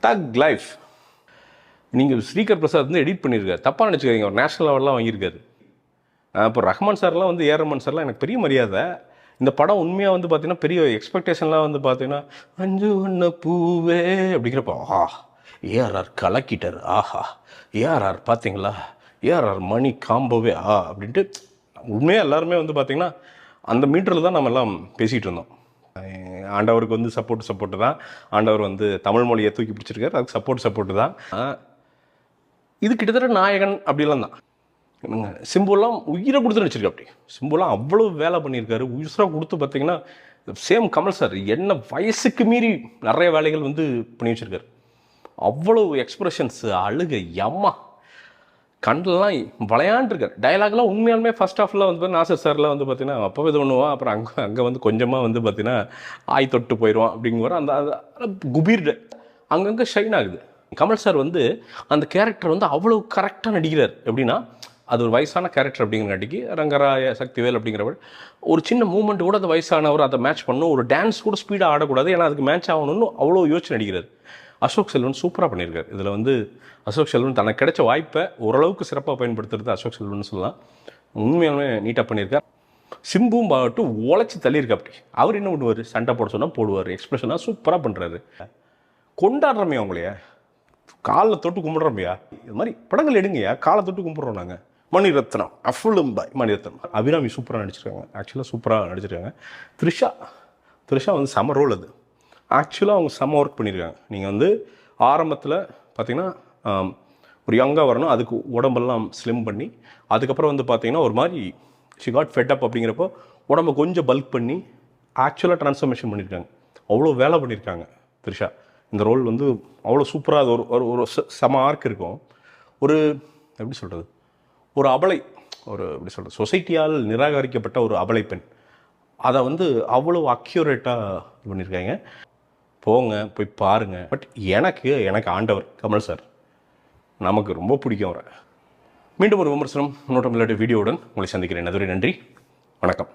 தக் லைஃப். நீங்கள் ஸ்ரீகர் பிரசாத் வந்து எடிட் பண்ணியிருக்காரு. தப்பாக நினச்சிக்காதீங்க, ஒரு நேஷனல் லெவல்லாம் வாங்கியிருக்காரு. இப்போ ரஹ்மான் சார்லாம் வந்து ரஹ்மான் சார்லாம் எனக்கு பெரிய மரியாதை. இந்த படம் உண்மையாக வந்து பார்த்தீங்கன்னா பெரிய எக்ஸ்பெக்டேஷன்லாம் வந்து பார்த்தீங்கன்னா அஞ்சு ஒன்று பூவே அப்படிங்கிறப்ப ஆஹா ஏஆர்ஆர் கலக்கிட்டார், ஆஹா ஏஆர்ஆர் பார்த்தீங்களா, ஏஆர்ஆர் மணி காம்போவே அப்படின்ட்டு உண்மையாக எல்லாருமே வந்து பார்த்திங்கன்னா அந்த மீட்டரில் தான் நம்ம எல்லாம் பேசிகிட்டு இருந்தோம். ஆண்டவருக்கு வந்து சப்போர்ட்டு தான். ஆண்டவர் வந்து தமிழ் மொழியை தூக்கி பிடிச்சிருக்காரு, அதுக்கு சப்போர்ட்டு தான். இது கிட்டத்தட்ட நாயகன் அப்படிலாம் தான். சிம்புலாம் உயிரை கொடுத்து நடிச்சிருக்கா. அப்படி சிம்புலாம் அவ்வளோ வேலை பண்ணியிருக்காரு, உயிராக கொடுத்து பார்த்தீங்கன்னா சேம் கமல் சார் என்ன வயசுக்கு மீறி நிறைய வேலைகள் வந்து பண்ணி வச்சுருக்காரு. அவ்வளோ எக்ஸ்ப்ரெஷன்ஸு, அழுகை, அம்மா கண்டெல்லாம் விளையாண்டுருக்காரு. டைலாக்லாம் உண்மையாலுமே ஃபஸ்ட் ஹாஃபில் வந்து நாசர் சார்லாம் வந்து பார்த்தீங்கன்னா அப்போவே இது பண்ணுவான், அப்புறம் அங்கே வந்து கொஞ்சமாக வந்து பார்த்தீங்கன்னா ஆய் தொட்டு போயிடுவான் அப்படிங்கிற அந்த குபீர் அங்கங்கே ஷைன் ஆகுது. கமல் சார் வந்து அந்த கேரக்டர் வந்து அவ்வளோ கரெக்டாக நடிக்கிறார். எப்படின்னா அது ஒரு வயசான கேரக்டர் அப்படிங்கிறங்காட்டிக்கு ரங்கராய சக்திவேல் அப்படிங்கிறவர் ஒரு சின்ன மூமெண்ட் கூட அந்த வயசானவர் அதை மேட்ச் பண்ணணும், ஒரு டான்ஸ் கூட ஸ்பீடாக ஆடக்கூடாது, ஏன்னா அதுக்கு மேட்ச் ஆகணும்னு அவ்வளோ யோசிச்சு நடிக்கிறார். அசோக் செல்வன் சூப்பராக பண்ணியிருக்காரு. இதில் வந்து அசோக் செல்வன் தனக்கு கிடைச்ச வாய்ப்பை ஓரளவுக்கு சிறப்பாக பயன்படுத்துறது அசோக் செல்வன் சொல்லலாம். உண்மையாலுமே நீட்டாக பண்ணியிருக்கார். சிம்பும் பாட்டு உழைச்சி தள்ளியிருக்கா. அப்படி அவர் என்ன பண்ணுவார், சண்டை போட சொன்னால் போடுவார், எக்ஸ்பிரஷனாக சூப்பராக பண்ணுறாரு. கொண்டாடுறோமே அவங்களையா, காலில் தொட்டு கும்பிட்றோமையா, இது மாதிரி படங்கள் எடுங்கய்யா, காலை தொட்டு கும்பிட்றோம் நாங்கள். மணிரத்னம் அஃபுலும்பாய் மணிரத்னம், அபிராமி சூப்பராக நடிச்சிருக்காங்க, ஆக்சுவலாக சூப்பராக நடிச்சிருக்காங்க. த்ரிஷா வந்து செம ரோல். அது ஆக்சுவலாக அவங்க செம்ம ஒர்க் பண்ணியிருக்காங்க. நீங்கள் வந்து ஆரம்பத்தில் பார்த்தீங்கன்னா ஒரு யங்காக வரணும், அதுக்கு உடம்பெல்லாம் ஸ்லிம் பண்ணி, அதுக்கப்புறம் வந்து பார்த்தீங்கன்னா ஒரு மாதிரி ஷி காட் ஃபெட் அப் அப்படிங்கிறப்போ உடம்பை கொஞ்சம் பல்க் பண்ணி ஆக்சுவலாக ட்ரான்ஸ்ஃபர்மேஷன் பண்ணியிருக்காங்க. அவ்வளோ வேலை பண்ணியிருக்காங்க த்ரிஷா. இந்த ரோல் வந்து அவ்வளோ சூப்பராக அது ஒரு ஒரு செம ஆர்க் இருக்கும். ஒரு எப்படி சொல்கிறது, ஒரு அபலை, ஒரு எப்படி சொல்கிறது, சொசைட்டியால் நிராகரிக்கப்பட்ட ஒரு அபலை பெண், அதை வந்து அவ்வளோ அக்யூரேட்டாக பண்ணியிருக்காங்க. போங்க போய் பாருங்கள். பட் எனக்கு ஆண்டவர் கமல் சார் நமக்கு ரொம்ப பிடிக்கும் அவரை. மீண்டும் ஒரு விமர்சனம், நோட்டம் இல்லாத வீடியோவுடன் உங்களை சந்திக்கிறேன். அதுவரை நன்றி, வணக்கம்.